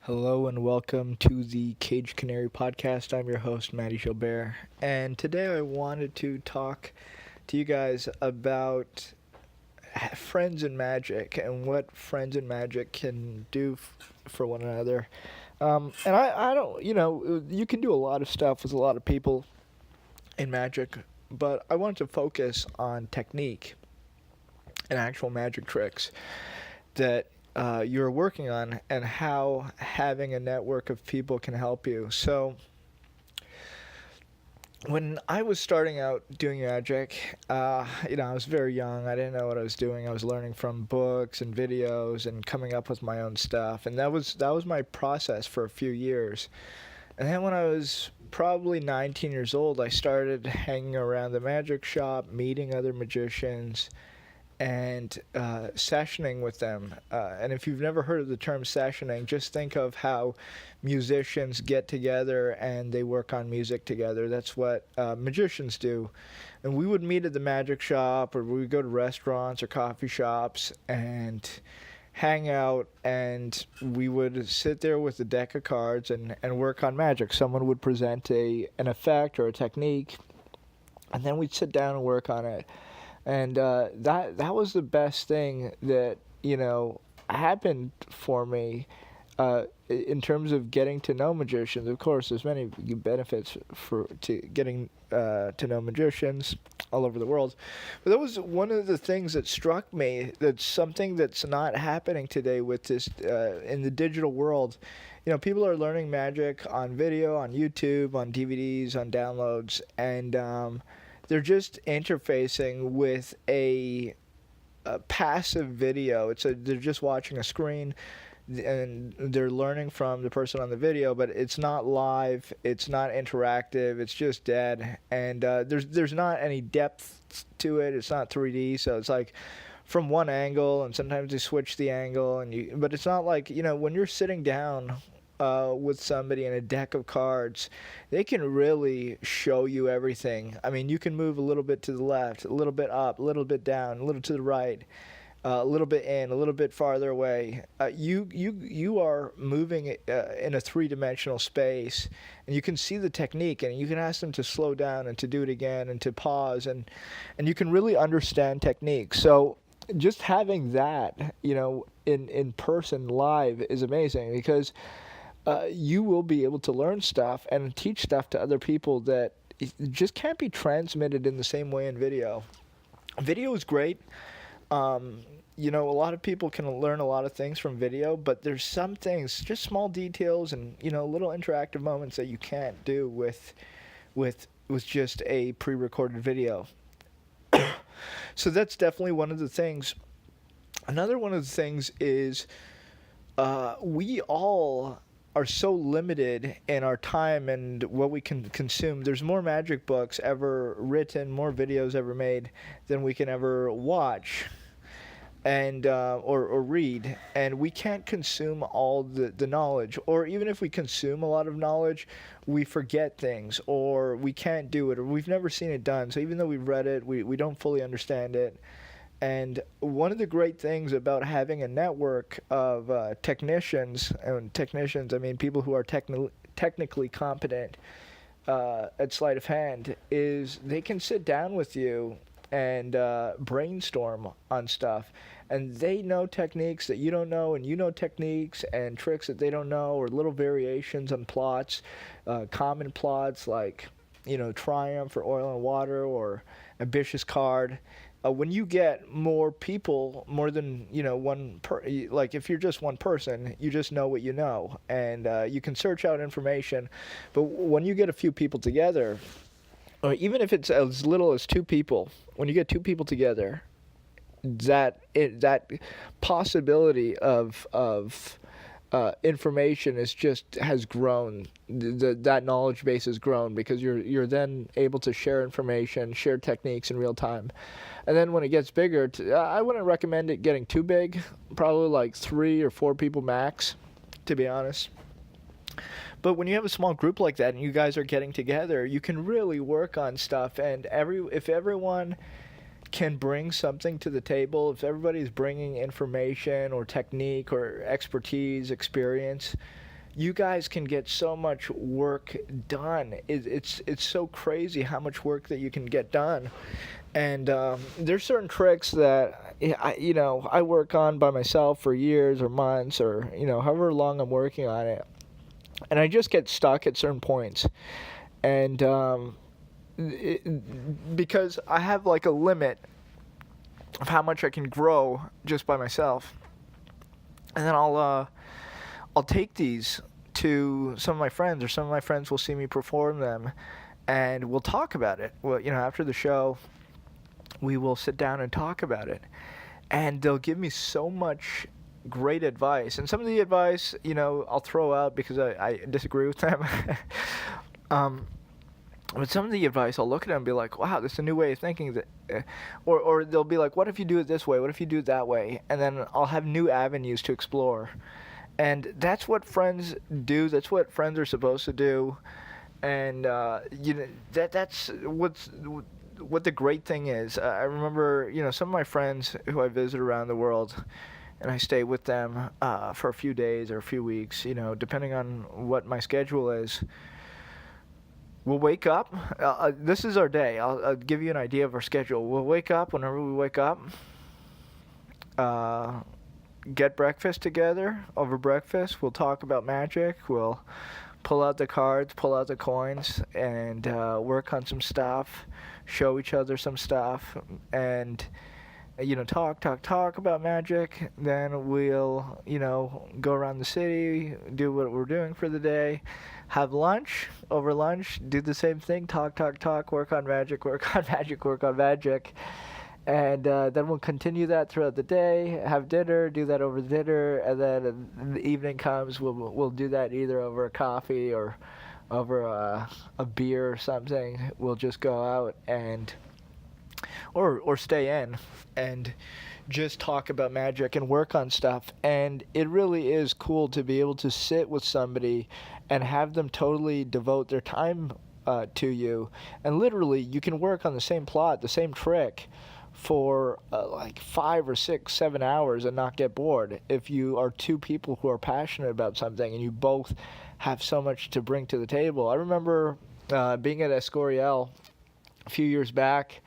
Hello and welcome to the CAGED Canary podcast. I'm your host, Mahdi Gilbert, and today I wanted to talk to you guys about friends and magic and what friends and magic can do for one another. And I don't, you can do a lot of stuff with a lot of people in magic, but I wanted to focus on technique and actual magic tricks that you're working on and how having a network of people can help you. So, when I was starting out doing magic, I was very young. I didn't know what I was doing. I was learning from books and videos and coming up with my own stuff, and that was my process for a few years. And then when I was probably 19 years old, I started hanging around the magic shop, meeting other magicians, and sessioning with them. And if you've never heard of the term sessioning, just think of how musicians get together and they work on music together. That's what magicians do. And we would meet at the magic shop, or we would go to restaurants or coffee shops and hang out, and we would sit there with a deck of cards and work on magic. Someone would present an effect or a technique, and then we'd sit down and work on it. And that was the best thing that happened for me in terms of getting to know magicians. Of course, there's many benefits to getting to know magicians all over the world, but that was one of the things that struck me. That's something that's not happening today with this in the digital world. People are learning magic on video, on YouTube, on DVDs, on downloads, and they're just interfacing with a passive video. They're just watching a screen, and they're learning from the person on the video, but it's not live, it's not interactive, it's just dead, and there's not any depth to it. It's not 3D, so it's like from one angle, and sometimes they switch the angle, but it's not like when you're sitting down with somebody in a deck of cards, they can really show you everything. I mean, you can move a little bit to the left, a little bit up, a little bit down, a little to the right, a little bit in, a little bit farther away. You are moving in a three-dimensional space, and you can see the technique, and you can ask them to slow down and to do it again and to pause, and you can really understand technique. So just having that, in person live is amazing, because you will be able to learn stuff and teach stuff to other people that just can't be transmitted in the same way in video. Video is great. A lot of people can learn a lot of things from video, but there's some things, just small details and little interactive moments that you can't do with just a pre-recorded video. So that's definitely one of the things. Another one of the things is we all are so limited in our time and what we can consume. There's more magic books ever written, more videos ever made than we can ever watch and or read, and we can't consume all the knowledge. Or even if we consume a lot of knowledge, we forget things, or we can't do it, or we've never seen it done. So even though we've read it, we don't fully understand it. And one of the great things about having a network of technicians, I mean people who are technically competent at sleight of hand, is they can sit down with you and brainstorm on stuff. And they know techniques that you don't know, and you know techniques and tricks that they don't know, or little variations on plots, common plots like, Triumph or Oil and Water or Ambitious Card. When you get more people, more than like if you're just one person, you just know what you know, and you can search out information. But when you get a few people together, or even if it's as little as two people, when you get two people together, that possibility of information has grown. That knowledge base has grown, because you're then able to share information, share techniques in real time. And then when it gets bigger, I wouldn't recommend it getting too big. Probably like 3 or 4 people max, to be honest. But when you have a small group like that and you guys are getting together, you can really work on stuff. And if everyone can bring something to the table, if everybody's bringing information or technique or expertise, experience, you guys can get so much work done. It's so crazy how much work that you can get done. And there's certain tricks that I work on by myself for years or months or however long I'm working on it, and I just get stuck at certain points. And because I have like a limit of how much I can grow just by myself, and then I'll take these to some of my friends, or some of my friends will see me perform them, and we'll talk about it. Well, after the show, we will sit down and talk about it, and they'll give me so much great advice. And some of the advice, I'll throw out because I disagree with them. But some of the advice, I'll look at it and be like, wow, this is a new way of thinking. Or they'll be like, what if you do it this way? What if you do it that way? And then I'll have new avenues to explore. And that's what friends do. That's what friends are supposed to do. And that's what the great thing is. I remember, some of my friends who I visit around the world, and I stay with them for a few days or a few weeks, depending on what my schedule is. We'll wake up. This is our day. I'll give you an idea of our schedule. We'll wake up whenever we wake up. Get breakfast together. Over breakfast, we'll talk about magic. We'll pull out the cards, pull out the coins, and work on some stuff. Show each other some stuff, and talk about magic. Then we'll go around the city, do what we're doing for the day. Have lunch. Over lunch, do the same thing. Talk, work on magic, work on magic, work on magic. And then we'll continue that throughout the day. Have dinner, do that over dinner, and then when the evening comes, we'll do that either over a coffee or over a beer or something. We'll just go out and or stay in and just talk about magic and work on stuff. And it really is cool to be able to sit with somebody and have them totally devote their time to you. And literally, you can work on the same plot, the same trick, for like 5 or 6, 7 hours and not get bored if you are two people who are passionate about something and you both have so much to bring to the table. I remember being at Escorial a few years back,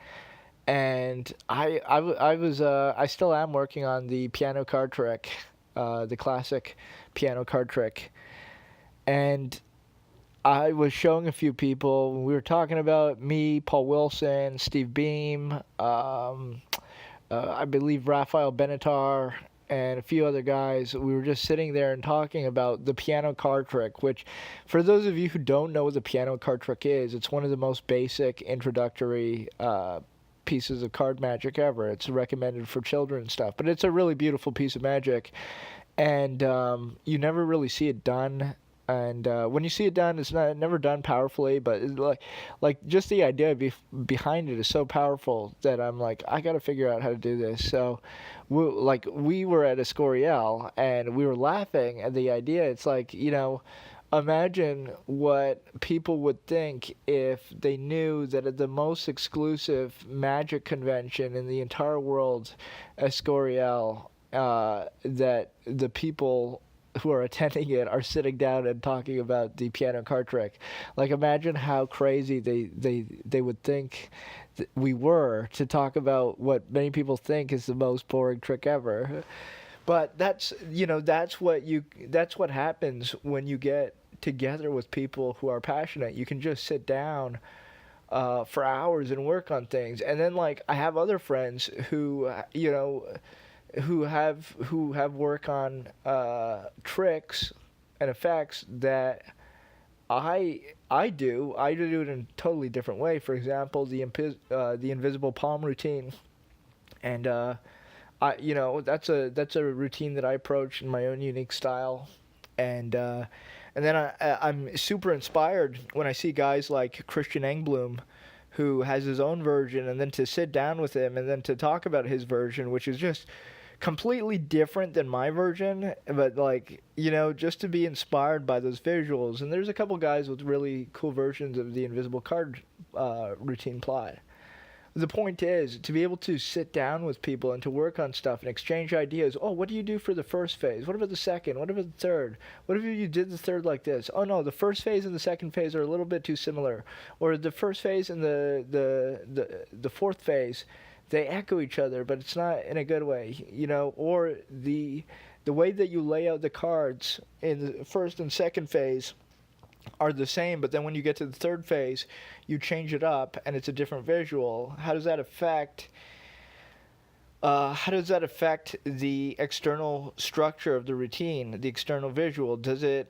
and I still am working on the piano card trick, the classic piano card trick, and I was showing a few people. We were talking about me, Paul Wilson, Steve Beam, I believe Raphael Benatar, and a few other guys. We were just sitting there and talking about the piano card trick, which, for those of you who don't know what the piano card trick is, it's one of the most basic introductory pieces of card magic ever. It's recommended for children and stuff, but it's a really beautiful piece of magic, and you never really see it done. And when you see it done, it's never done powerfully, but it's like just the idea behind it is so powerful that I'm like, I got to figure out how to do this. So, we were at Escorial and we were laughing at the idea. It's like, imagine what people would think if they knew that at the most exclusive magic convention in the entire world, Escorial, that the people who are attending it are sitting down and talking about the piano card trick. Like, imagine how crazy they would think we were to talk about what many people think is the most boring trick ever. But that's what happens when you get together with people who are passionate. You can just sit down for hours and work on things. And then, like, I have other friends who who have work on tricks and effects that I do it in a totally different way. For example, the invisible palm routine, and that's a routine that I approach in my own unique style, and then I'm super inspired when I see guys like Christian Engblom, who has his own version, and then to sit down with him and then to talk about his version, which is just completely different than my version, but just to be inspired by those visuals. And there's a couple guys with really cool versions of the invisible card routine plot. The point is to be able to sit down with people and to work on stuff and exchange ideas. Oh, what do you do for the first phase? What about the second? What about the third? What if you did the third like this? Oh no, the first phase and the second phase are a little bit too similar. Or the first phase and the fourth phase, they echo each other, but it's not in a good way, or the way that you lay out the cards in the first and second phase are the same, but then when you get to the third phase, you change it up and it's a different visual. How does that affect the external structure of the routine, the external visual? Does it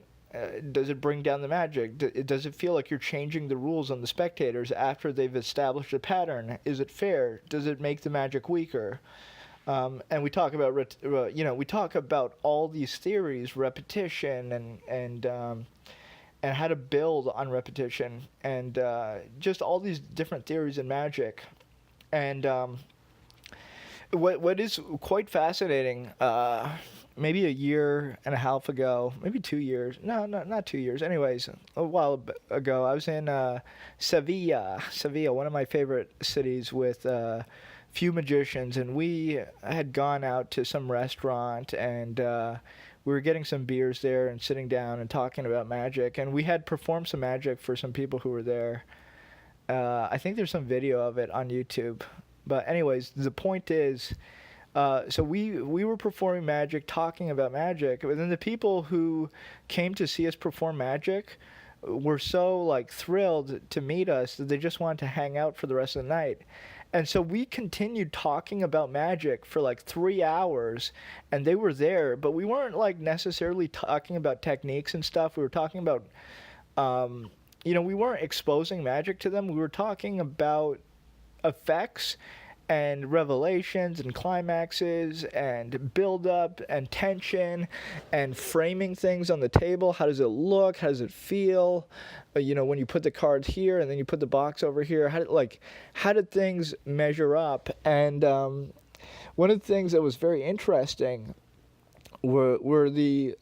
bring down the magic? Does it feel like you're changing the rules on the spectators after they've established a pattern? Is it fair? Does it make the magic weaker? And we talk about we talk about all these theories, repetition and how to build on repetition, and just all these different theories in magic. And what is quite fascinating, maybe a year and a half ago, maybe 2 years, no, not 2 years, anyways, a while ago, I was in Sevilla, one of my favorite cities, with few magicians, and we had gone out to some restaurant, and we were getting some beers there and sitting down and talking about magic, and we had performed some magic for some people who were there. I think there's some video of it on YouTube. But anyways, the point is, so we were performing magic, talking about magic, but then the people who came to see us perform magic were so like thrilled to meet us that they just wanted to hang out for the rest of the night. And so we continued talking about magic for like 3 hours, and they were there, but we weren't like necessarily talking about techniques and stuff. We were talking about, we weren't exposing magic to them. We were talking about effects and revelations and climaxes and build up and tension and framing things on the table. How does it look? How does it feel? When you put the cards here and then you put the box over here, how did things measure up? And one of the things that was very interesting were the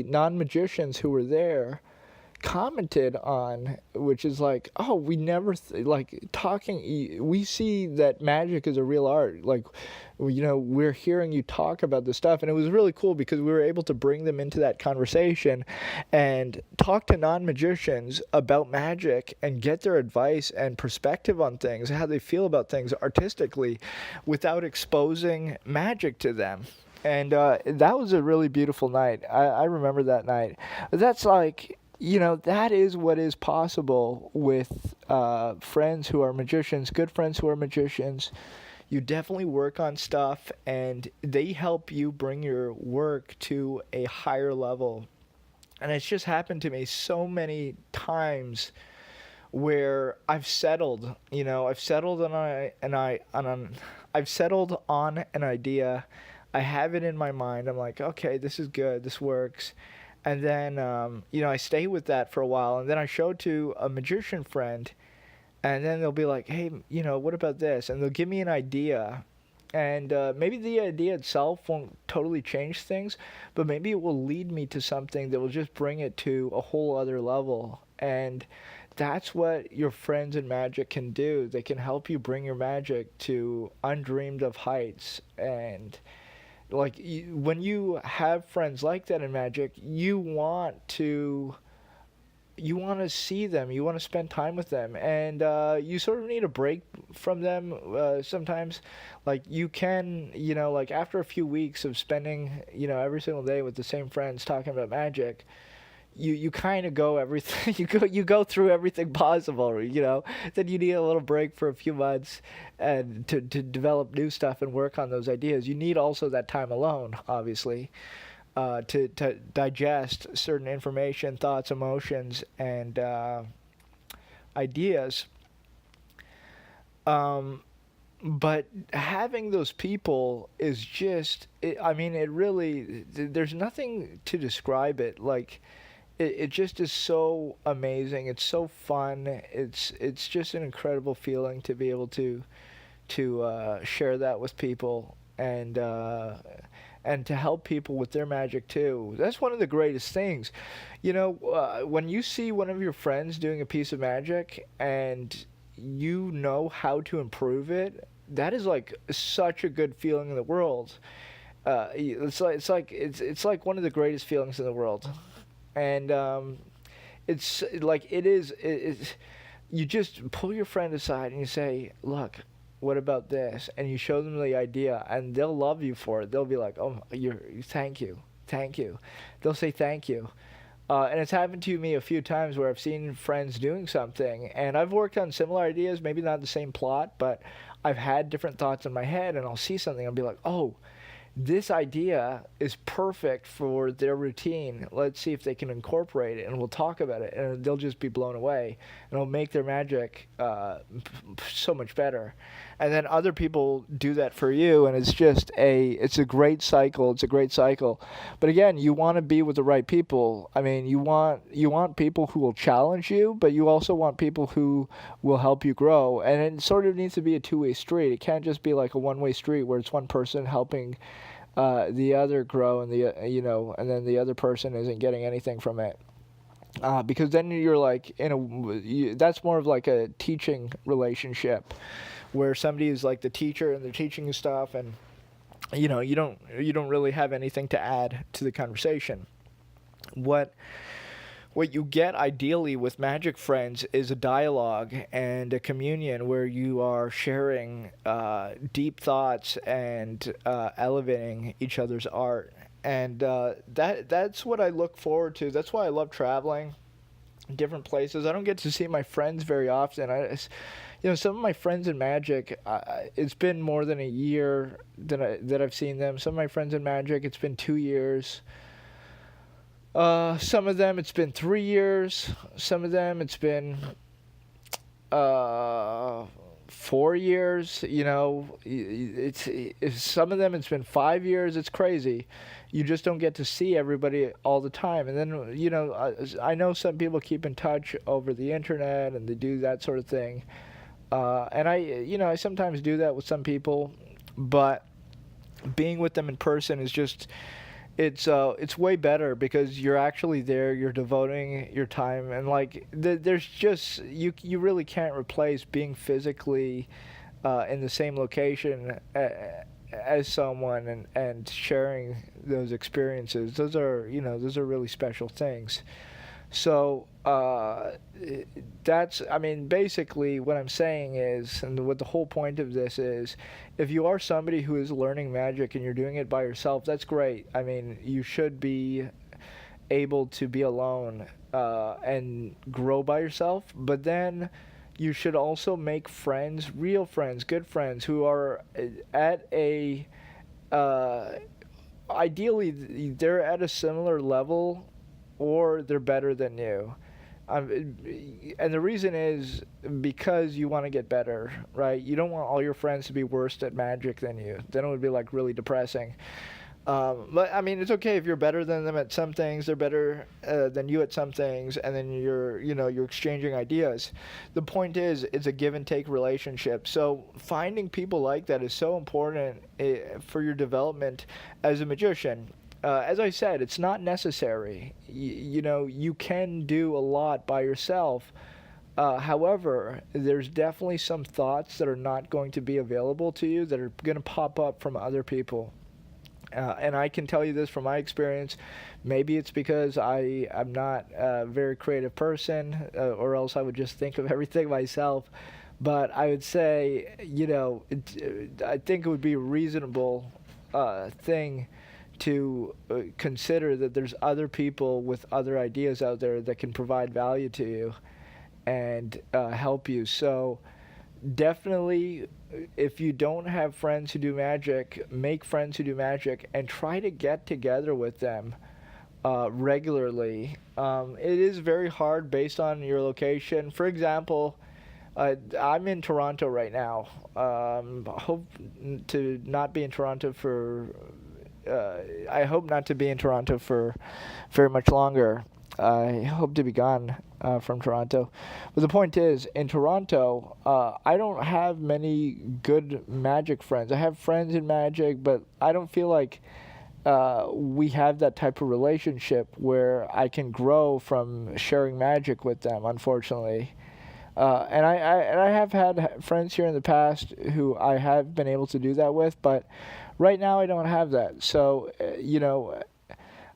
non-magicians who were there commented on, which is like, oh, we never we see that magic is a real art, like, we're hearing you talk about this stuff. And it was really cool because we were able to bring them into that conversation and talk to non-magicians about magic and get their advice and perspective on things, how they feel about things artistically, without exposing magic to them. And that was a really beautiful night. I remember that night. That's like, that is what is possible with friends who are magicians, good friends who are magicians. You definitely work on stuff, and they help you bring your work to a higher level. And it's just happened to me so many times where I've settled on an idea. I have it in my mind. I'm like, okay, this is good. This works. And then, I stay with that for a while, and then I show it to a magician friend, and then they'll be like, hey, what about this? And they'll give me an idea, and maybe the idea itself won't totally change things, but maybe it will lead me to something that will just bring it to a whole other level. And that's what your friends in magic can do. They can help you bring your magic to undreamed of heights. And like, when you have friends like that in magic, you want to see them, you want to spend time with them, and you sort of need a break from them sometimes. Like, you can, like, after a few weeks of spending, every single day with the same friends talking about magic, you kind of go everything you go through everything possible, then you need a little break for a few months and to develop new stuff and work on those ideas. You need also that time alone, obviously, to digest certain information, thoughts, emotions, and ideas. But having those people is just, it really, there's nothing to describe it. Like, it just is so amazing. It's so fun. It's just an incredible feeling to be able to share that with people, and to help people with their magic too. That's one of the greatest things. When you see one of your friends doing a piece of magic, and you know how to improve it, that is like such a good feeling in the world. It's like one of the greatest feelings in the world, and it's like it's you just pull your friend aside and you say, look, what about this? And you show them the idea, and they'll love you for it. They'll be like, oh, thank you, thank you. They'll say thank you. And it's happened to me a few times where I've seen friends doing something, and I've worked on similar ideas, maybe not the same plot, but I've had different thoughts in my head, and I'll see something, I'll be like, oh, this idea is perfect for their routine. Let's see if they can incorporate it, and we'll talk about it, and they'll just be blown away, and it'll make their magic so much better. And then other people do that for you, and it's a great cycle. It's a great cycle. But again, you want to be with the right people. I mean, you want people who will challenge you, but you also want people who will help you grow. And it sort of needs to be a two-way street. It can't just be like a one-way street where it's one person helping the other grow, and and then the other person isn't getting anything from it. Because then you're like that's more of like a teaching relationship, where somebody is like the teacher and they're teaching you stuff, and you don't really have anything to add to the conversation. What you get ideally with magic friends is a dialogue and a communion where you are sharing deep thoughts and elevating each other's art. And that's what I look forward to. That's why I love traveling different places. I don't get to see my friends very often. Some of my friends in magic, it's been more than a year that I've seen them. Some of my friends in magic, it's been 2 years. Some of them, it's been 3 years. Some of them, it's been 4 years. It's some of them, it's been 5 years. It's crazy. You just don't get to see everybody all the time. And then, I know some people keep in touch over the internet and they do that sort of thing. And I sometimes do that with some people, but being with them in person is just, it's way better because you're actually there, you're devoting your time, and like there's just you really can't replace being physically in the same location as someone and sharing those experiences. Those are really special things. So basically what I'm saying is, and what the whole point of this is, if you are somebody who is learning magic and you're doing it by yourself, that's great. I mean, you should be able to be alone and grow by yourself, but then you should also make friends, real friends, good friends, who are at ideally they're at a similar level, or they're better than you. And the reason is because you want to get better, right? You don't want all your friends to be worse at magic than you. Then it would be like really depressing. But I mean, it's okay if you're better than them at some things. They're better than you at some things, and then you're exchanging ideas. The point is, it's a give and take relationship. So finding people like that is so important for your development as a magician. As I said, it's not necessary. You can do a lot by yourself. However, there's definitely some thoughts that are not going to be available to you that are going to pop up from other people. And I can tell you this from my experience. Maybe it's because I'm not a very creative person, or else I would just think of everything myself. But I would say, I think it would be a reasonable thing to consider that there's other people with other ideas out there that can provide value to you and help you. So definitely, if you don't have friends who do magic, make friends who do magic and try to get together with them regularly. It is very hard based on your location. For example, I'm in Toronto right now. Hope to not be in Toronto for I hope not to be in Toronto for very much longer. I hope to be gone from Toronto. But the point is, in Toronto, I don't have many good magic friends. I have friends in magic, but I don't feel like we have that type of relationship where I can grow from sharing magic with them, unfortunately. And I have had friends here in the past who I have been able to do that with, but right now I don't have that. So,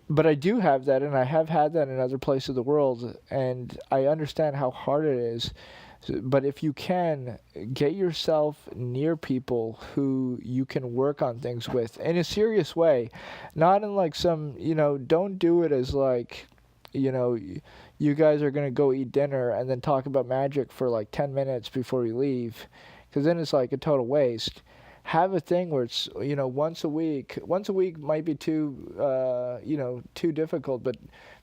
but I do have that, and I have had that in other places of the world, and I understand how hard it is. But if you can, get yourself near people who you can work on things with in a serious way, not in like some, don't do it as like, you guys are going to go eat dinner and then talk about magic for like 10 minutes before you leave, because then it's like a total waste. Have a thing where it's, once a week. Once a week might be too difficult, but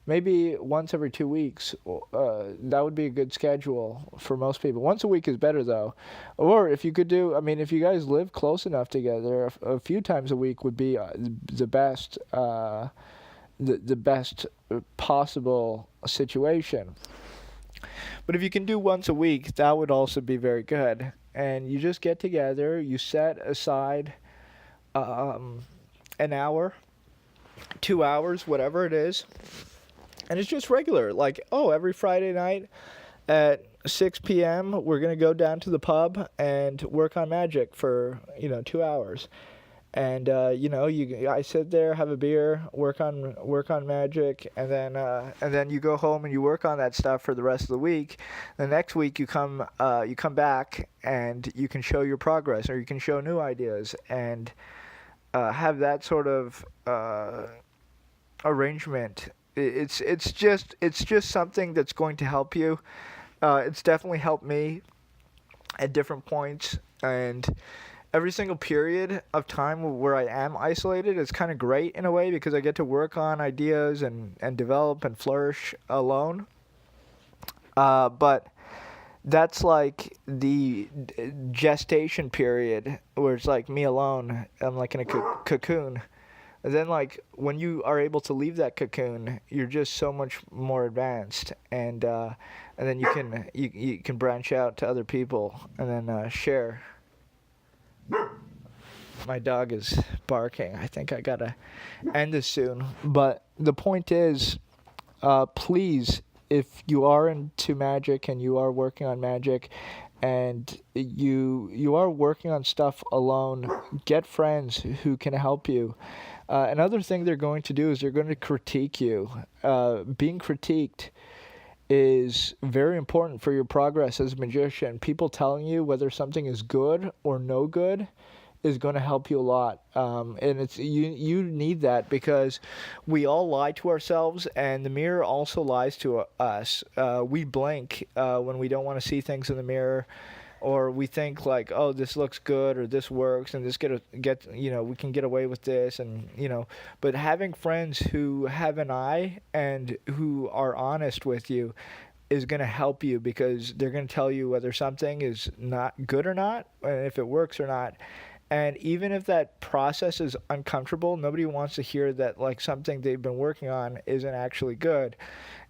maybe once every 2 weeks. That would be a good schedule for most people. Once a week is better though. Or if you could do, I mean, if you guys live close enough together, a few times a week would be the best. The best possible situation. But if you can do once a week, that would also be very good. And you just get together, you set aside an hour, 2 hours, whatever it is. And it's just regular. Like, oh, every Friday night at 6 p.m., we're going to go down to the pub and work on magic for, 2 hours. And I sit there, have a beer, work on magic, and then you go home and you work on that stuff for the rest of the week. The next week you come back and you can show your progress, or you can show new ideas, and have that sort of arrangement. It's just something that's going to help you. It's definitely helped me at different points, and every single period of time where I am isolated is kind of great in a way, because I get to work on ideas and develop and flourish alone. But that's like the gestation period where it's like me alone. I'm like in a cocoon. And then like when you are able to leave that cocoon, you're just so much more advanced, and then you can branch out to other people and then share. My dog is barking. I think I gotta end this soon. But the point is, please, if you are into magic and you are working on magic, and you are working on stuff alone, get friends who can help you. Another thing they're going to do is they're going to critique you. Being critiqued is very important for your progress as a magician. People telling you whether something is good or no good is going to help you a lot, and it's you need that, because we all lie to ourselves, and the mirror also lies to us. We blink when we don't want to see things in the mirror, or we think like, oh, this looks good, or this works, and this we can get away with this, and but having friends who have an eye and who are honest with you is going to help you, because they're going to tell you whether something is not good or not, and if it works or not. And even if that process is uncomfortable, nobody wants to hear that like something they've been working on isn't actually good.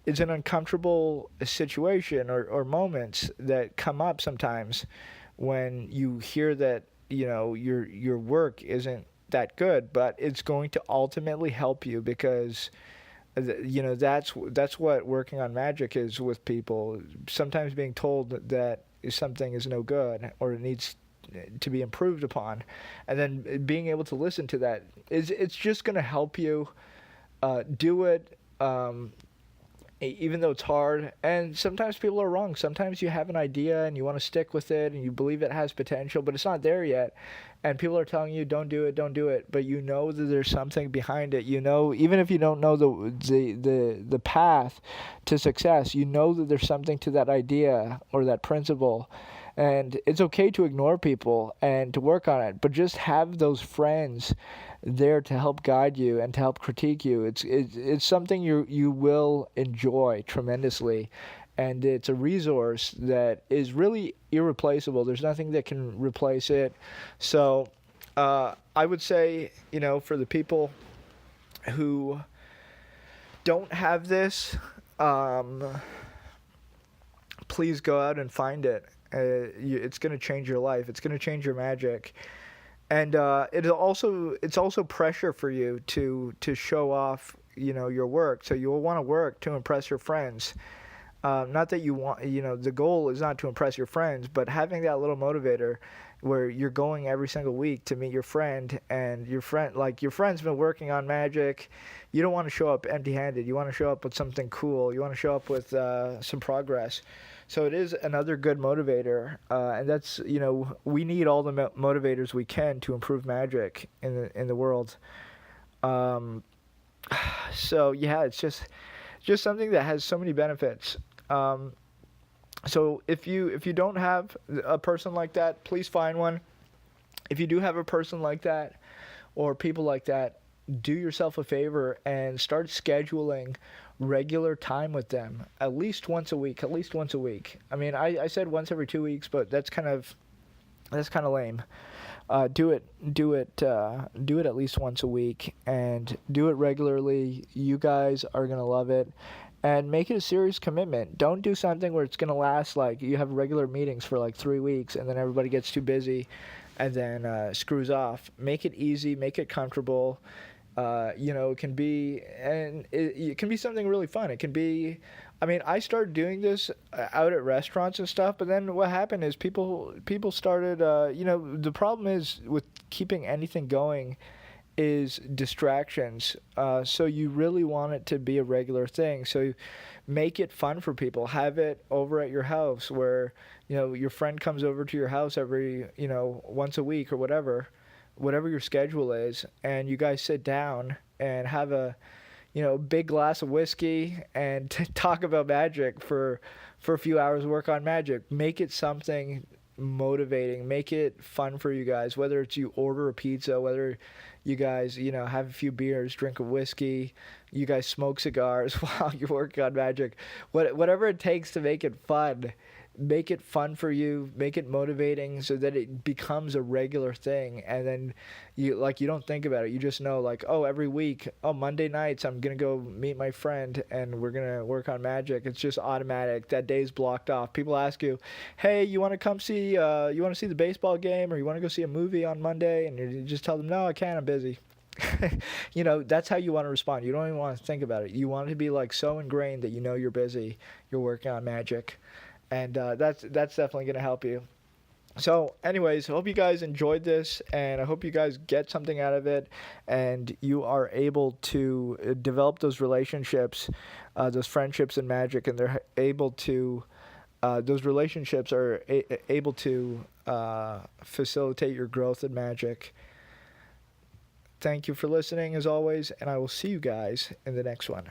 It's an uncomfortable situation or moments that come up sometimes when you hear that, your work isn't that good, but it's going to ultimately help you, because that's what working on magic is with people. Sometimes being told that something is no good, or it needs to be improved upon, and then being able to listen to that it's just going to help you do it, even though it's hard. And sometimes people are wrong. Sometimes you have an idea and you want to stick with it and you believe it has potential, but it's not there yet, and people are telling you don't do it, but you know that there's something behind it. Even if you don't know the path to success, you know that there's something to that idea or that principle. And it's okay to ignore people and to work on it, but just have those friends there to help guide you and to help critique you. It's something you will enjoy tremendously, and it's a resource that is really irreplaceable. There's nothing that can replace it. So I would say, for the people who don't have this, please go out and find it. It's going to change your life. It's going to change your magic. And it's also pressure for you to show off, your work. So you'll want to work to impress your friends. Not that you want, the goal is not to impress your friends, but having that little motivator where you're going every single week to meet your friend, and your friend's been working on magic. You don't want to show up empty-handed. You want to show up with something cool. You want to show up with some progress. So it is another good motivator, and that's, we need all the motivators we can to improve magic in the world. Um, so yeah, it's just something that has so many benefits. Um, so if you don't have a person like that, please find one. If you do have a person like that or people like that, do yourself a favor and start scheduling regular time with them at least once a week. At least once a week. I mean, I said once every 2 weeks, but that's kind of lame. Do it at least once a week, and do it regularly. You guys are gonna love it, and make it a serious commitment. Don't do something where it's gonna last, like you have regular meetings for like 3 weeks, and then everybody gets too busy, and then screws off. Make it easy, make it comfortable. It can be, and it can be something really fun. It can be, I mean, I started doing this out at restaurants and stuff, but then what happened is people started, the problem is with keeping anything going is distractions. So you really want it to be a regular thing. So make it fun for people. Have it over at your house where, your friend comes over to your house every, once a week or whatever your schedule is, and you guys sit down and have a big glass of whiskey and talk about magic for a few hours, work on magic. Make it something motivating, make it fun for you guys, whether it's you order a pizza, whether you guys have a few beers, drink a whiskey, you guys smoke cigars while you're working on magic. Whatever it takes to make it fun. Make it fun for you, make it motivating so that it becomes a regular thing, and then you don't think about it. You just know, like, oh, every week, Monday nights I'm gonna go meet my friend and we're gonna work on magic. It's just automatic. That day's blocked off. People ask you, hey, you want to come see the baseball game, or you want to go see a movie on Monday, and you just tell them, no, I can't, I'm busy. That's how you want to respond. You don't even want to think about it. You want it to be like so ingrained that you're busy, you're working on magic. And that's definitely going to help you. So anyways, I hope you guys enjoyed this, and I hope you guys get something out of it, and you are able to develop those relationships, those friendships in magic, and they're able to, those relationships are able to facilitate your growth in magic. Thank you for listening, as always, and I will see you guys in the next one.